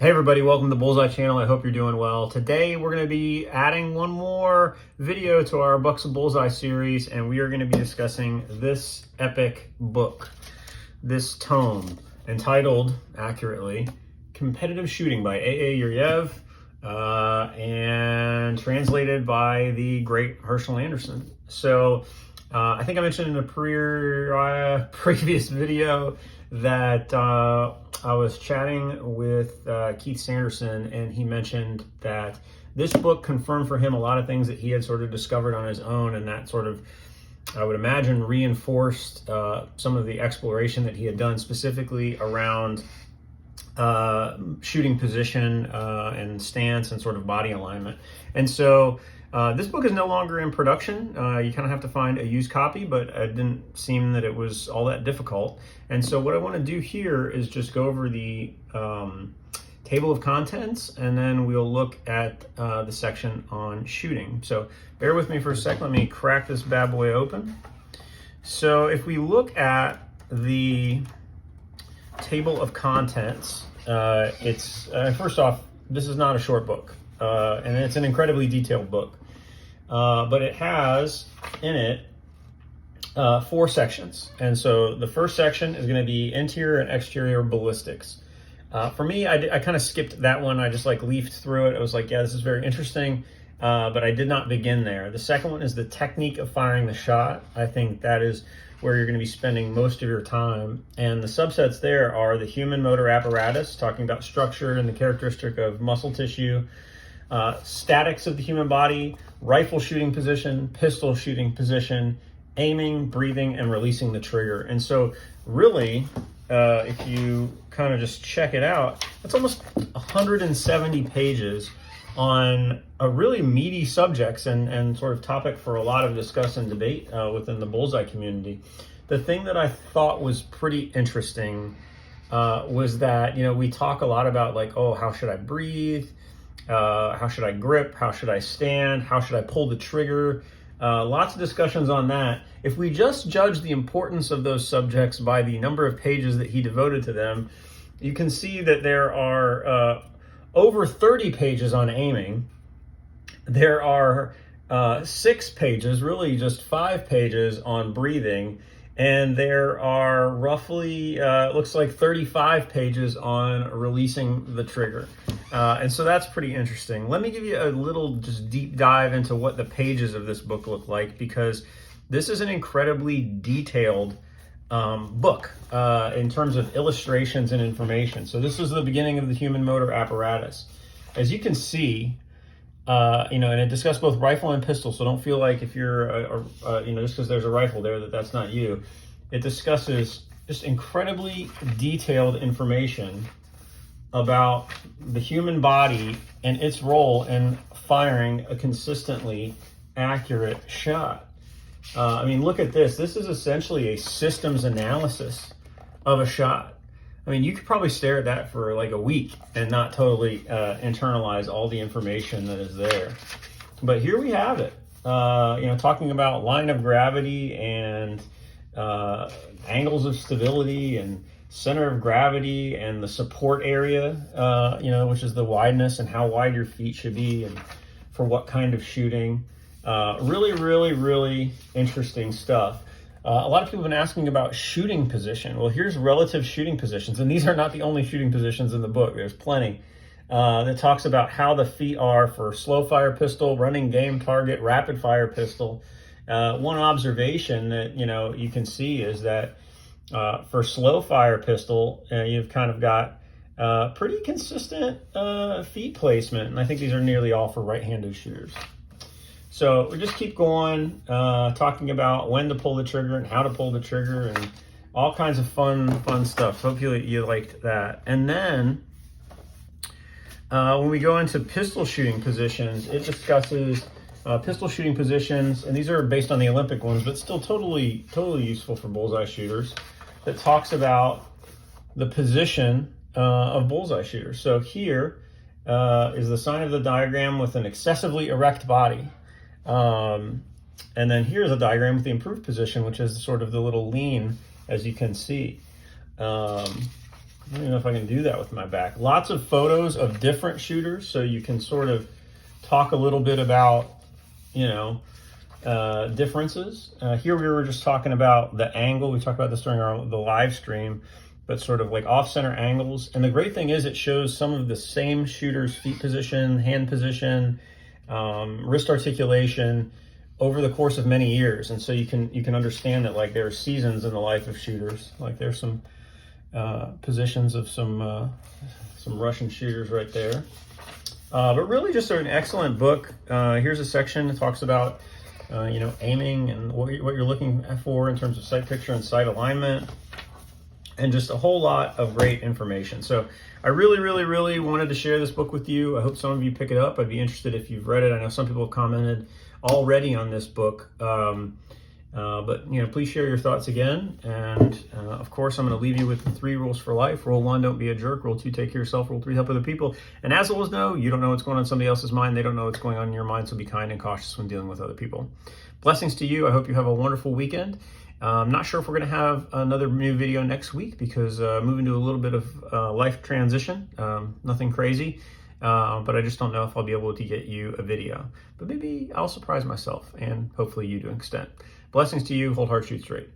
Hey everybody, welcome to the Bullseye channel. I hope you're doing well. Today we're going to be adding one more video to our Bucks of Bullseye series, and we are going to be discussing this epic book, this tome, entitled, accurately, Competitive Shooting by A.A. Yuryev, and translated by the great Herschel Anderson. So I think I mentioned in a previous video that I was chatting with Keith Sanderson, and he mentioned that this book confirmed for him a lot of things that he had sort of discovered on his own, and that sort of, I would imagine, reinforced some of the exploration that he had done specifically around shooting position and stance and sort of body alignment. And so this book is no longer in production. You kind of have to find a used copy, but it didn't seem that it was all that difficult. And so what I want to do here is just go over the table of contents, and then we'll look at the section on shooting. So bear with me for a second. Let me crack this bad boy open. So if we look at the table of contents, it's first off, this is not a short book, and it's an incredibly detailed book, but it has in it 4 sections. And so the first section is going to be interior and exterior ballistics. For me, I kind of skipped that one. I just leafed through it. I was like, yeah, this is very interesting, but I did not begin there. The second one is the technique of firing the shot. I think that is where you're going to be spending most of your time. And the subsets there are the human motor apparatus, talking about structure and the characteristic of muscle tissue, statics of the human body, rifle shooting position, pistol shooting position, aiming, breathing, and releasing the trigger. And so really, if you kind of just check it out, it's almost 170 pages on a really meaty subjects and sort of topic for a lot of discuss and debate within the Bullseye community. The thing that I thought was pretty interesting was that, we talk a lot about how should I breathe? How should I grip? How should I stand? How should I pull the trigger? Lots of discussions on that. If we just judge the importance of those subjects by the number of pages that he devoted to them, you can see that there are over 30 pages on aiming. There are 6 pages, really just 5 pages on breathing, and there are roughly, looks like 35 pages on releasing the trigger. And so that's pretty interesting. Let me give you a little just deep dive into what the pages of this book look like, because this is an incredibly detailed book in terms of illustrations and information. So this is the beginning of the human motor apparatus. As you can see, and it discussed both rifle and pistol, so don't feel like if you're, just because there's a rifle there that's not you. It discusses just incredibly detailed information about the human body and its role in firing a consistently accurate shot. Look at this. This is essentially a systems analysis of a shot. You could probably stare at that for a week and not totally internalize all the information that is there. But here we have it, talking about line of gravity and angles of stability and center of gravity and the support area, which is the wideness and how wide your feet should be and for what kind of shooting. Really, really, really interesting stuff. A lot of people have been asking about shooting position. Well, here's relative shooting positions, and these are not the only shooting positions in the book. There's plenty that talks about how the feet are for slow fire pistol, running game target, rapid fire pistol. One observation that you can see is that for slow fire pistol, you've kind of got pretty consistent feet placement, and I think these are nearly all for right-handed shooters. So we just keep going, talking about when to pull the trigger and how to pull the trigger and all kinds of fun stuff. So hopefully you liked that. And then when we go into pistol shooting positions, it discusses pistol shooting positions, and these are based on the Olympic ones, but still totally useful for bullseye shooters. That talks about the position of bullseye shooters. So here is the sign of the diagram with an excessively erect body. And then here's a diagram with the improved position, which is sort of the little lean, as you can see. I don't even know if I can do that with my back. Lots of photos of different shooters, so you can sort of talk a little bit about, differences. Here we were just talking about the angle. We talked about this during the live stream, but sort of like off-center angles. And the great thing is it shows some of the same shooters' feet position, hand position, wrist articulation over the course of many years. And so you can understand that like there are seasons in the life of shooters. Like there's some positions of some Russian shooters right there. But really just an excellent book. Here's a section that talks about aiming and what you're looking for in terms of sight picture and sight alignment, and just a whole lot of great information. So I really, really, really wanted to share this book with you. I hope some of you pick it up. I'd be interested if you've read it. I know some people have commented already on this book. But please share your thoughts again. And of course, I'm going to leave you with the 3 rules for life. Rule 1, don't be a jerk. Rule 2, take care of yourself. Rule 3, help other people. And as always, know you don't know what's going on in somebody else's mind. They don't know what's going on in your mind. So be kind and cautious when dealing with other people. Blessings to you. I hope you have a wonderful weekend. I'm not sure if we're going to have another new video next week because moving to a little bit of life transition. Nothing crazy. But I just don't know if I'll be able to get you a video. But maybe I'll surprise myself and hopefully you to an extent. Blessings to you. Hold hard, shoot straight.